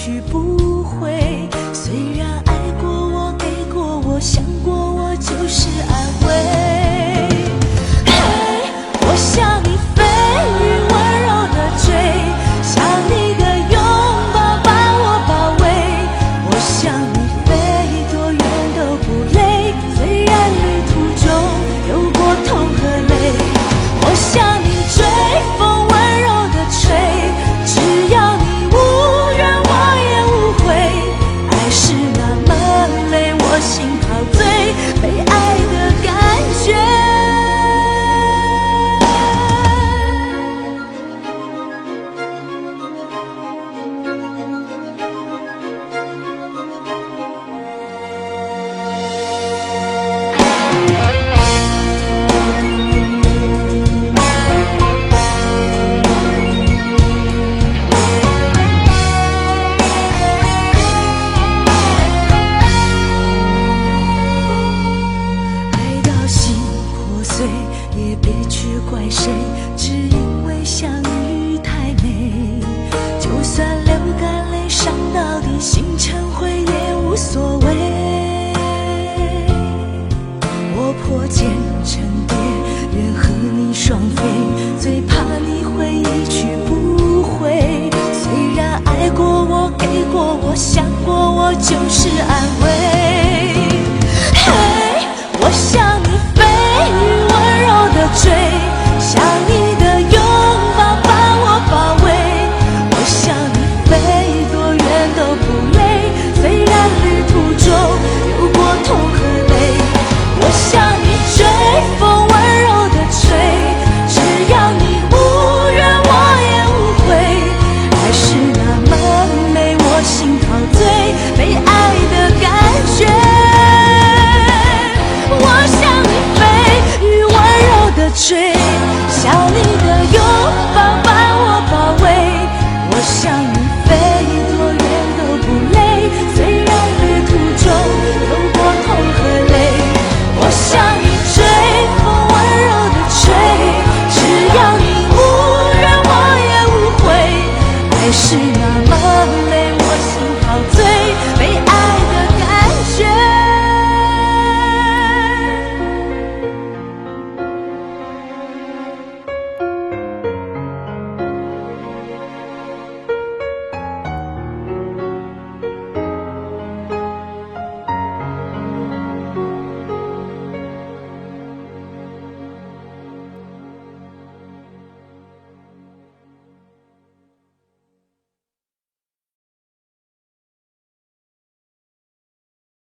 去不回。虽然爱过我，给过我，想过我，就是安慰。嘿，我向你飞，雨温柔的追，像你的拥抱把我包围。我向你飞，多远都不累，虽然旅途中有过痛和泪。我向你追，风温柔的吹，只要你无怨我也无悔。爱是那么累，我心陶醉，被爱的感觉。也别去怪谁，只因为相遇太美。就算流干泪，伤到底，心成灰也无所谓。我破茧成蝶，愿和你双飞，最怕你会一去不回。虽然爱过我，给过我，想过我，就是安慰。嘿，我向你飞，雨温柔的追，像你的拥抱把我包围。我向你飞，多远都不累，虽然旅途中有过痛和泪。我向你追，风温柔的吹，只要你无怨我也无悔。爱是那么美，我心陶醉，被爱的感觉。我向你飞，雨温柔的吹，像你